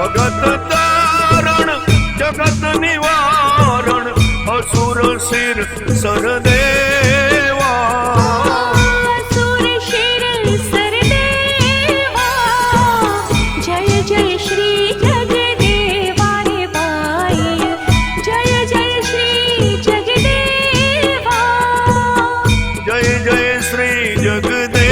भगत तारण जगत निवारण असुर सिर सरदेवा असुर शिर सरदेवा जय जय श्री जगदेवा रे भाई जय जय श्री जगदेवा जय जय श्री जगदेवा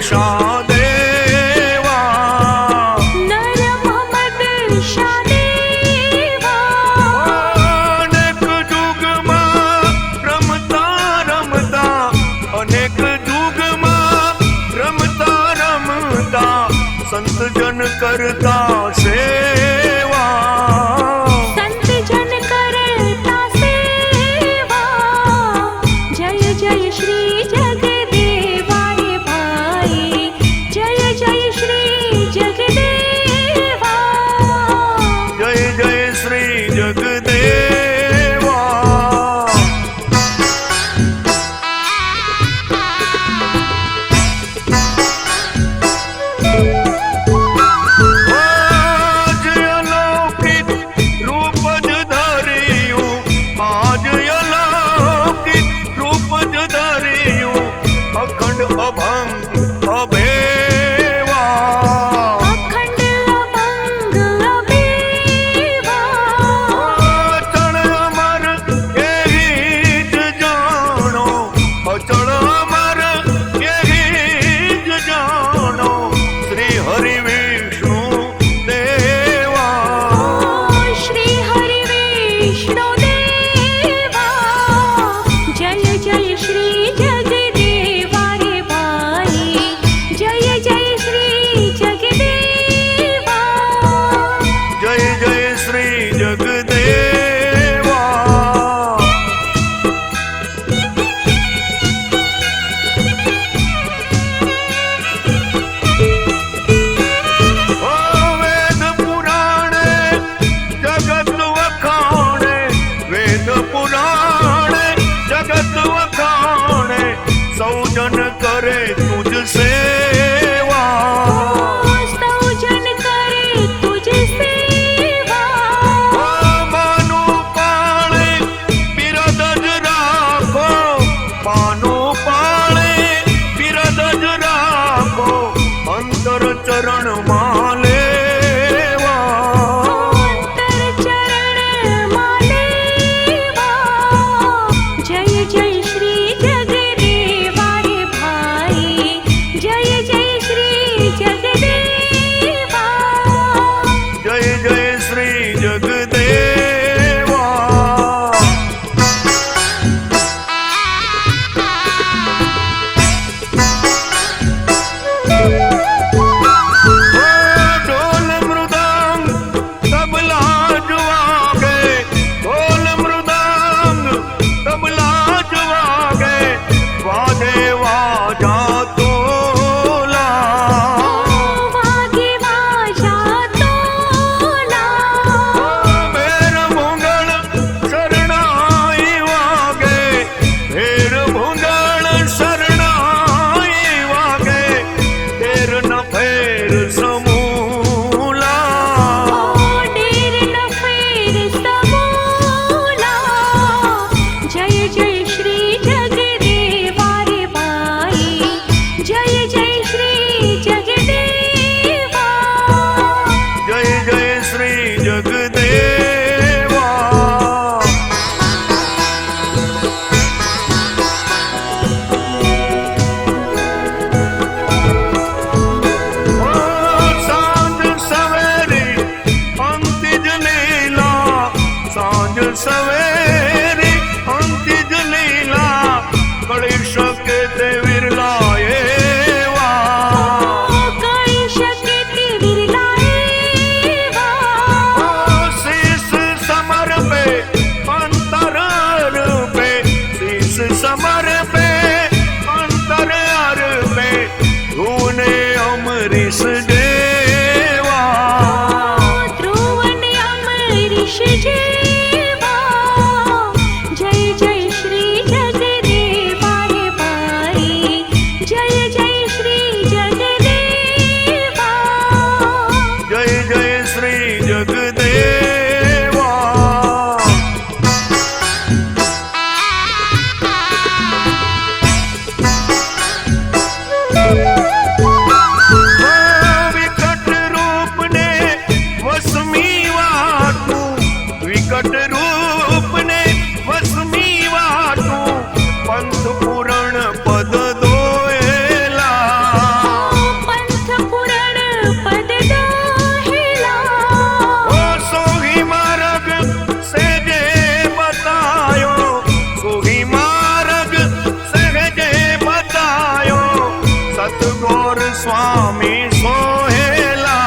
शाह देवा नर मोहम्मद शाह देवा अनेक जुग में रमता रमता अनेक जुग में रमता रमता संत जन करता सेवा संत जन करता सेवा जय जय श्री जगदेवा रे भाई जय जय श्री जगदेवा जय जय श्री जगदेवा ते विरला एवा कळी शके ते विरला एवा शीस समर्पे अंतर रूपे शीस समर्पे अंतर रूपे ऊने अमरीश देवा ध्रुवने अमरीश जेवा जय जय श्री जगदेवा रे बाई जय जय श्री जगदेवा जय जय श्री जगदेवा विकट रूप ने वसमी वाटू विकट रूप ने वसमी वाटू पंथ पुरण पद दोएला पंथ पुरण पद दोहेला ओ सोही मार्ग सहजे बतायो सोही मार्ग सहजे बतायो सतगोर स्वामी सोहेला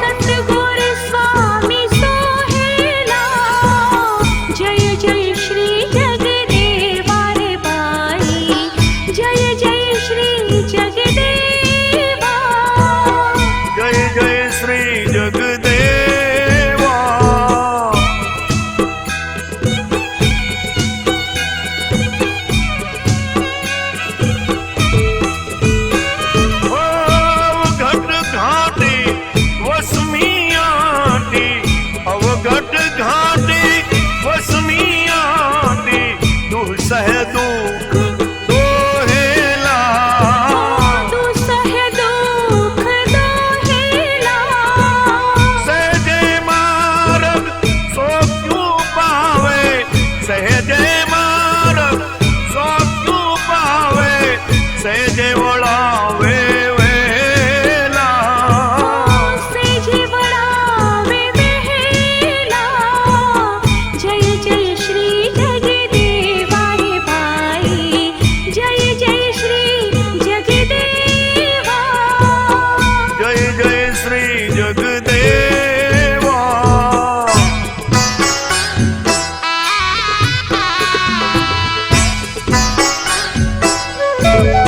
सतगुर स्वामी सोहेला जय जय श्री जगदेवा रे बाई जय जय श्री जगदेवा जय जय श्री जगदेवा ओ घट घाटी वसमी आटी अवघट घाटी वसमी आटी दुह सह दुख दोहेला तू सह दुख दोहेला सहजे मार्ग सो क्यों पावे सहजे मार्ग सो क्यों पावे सहजे वळावे वेला सेजे वळावे वेहेला जय जय श्री जगदेवा रे बाई जय जय श्री जगदेवा जय जय श्री जगदेवा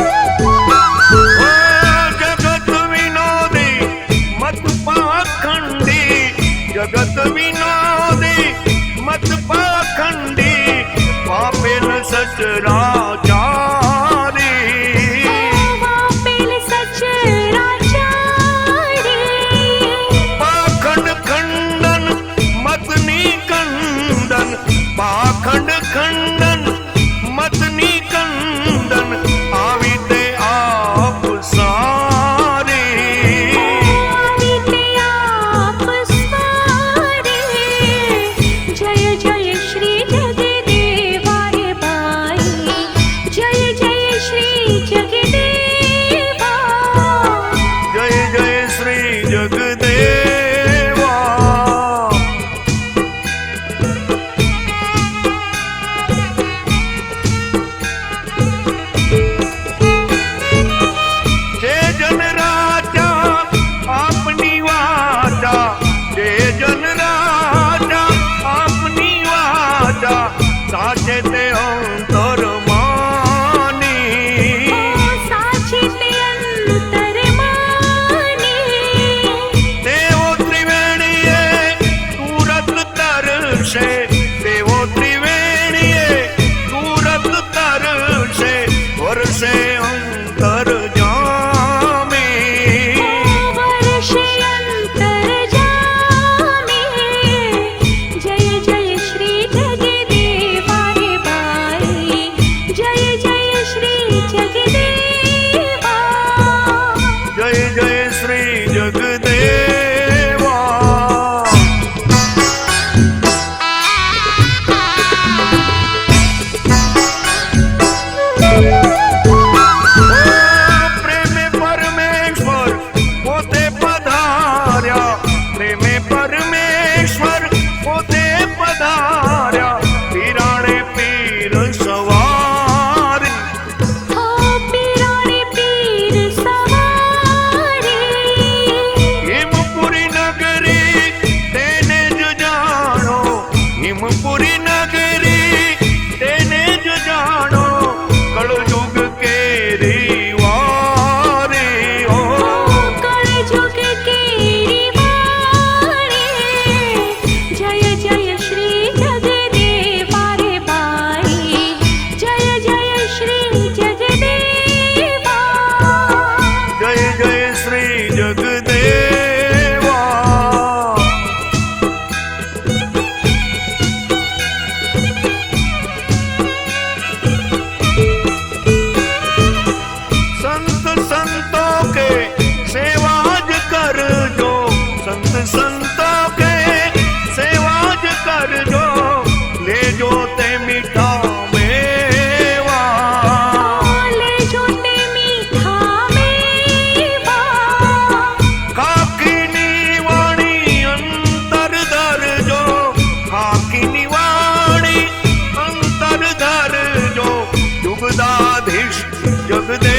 ओ जगत विनोदी मत पाखंडी जगत विनोदी मत पाखंडी पापेल सचराचारी वापेल सचराचारी पाखंड खंडन मतनी कंदन पाखंड खंडन मतनी कंदन आवी ते आप सारी आविते आप स्वारे जय जय श्री जगदेवा रे बाई जय जय श्री जगदेवा जय जय श्री जगदेवा जे जन राजा अपनी वाचा जे जन राजा अपनी वाचा साचे ते अंतर मानी जगदेवा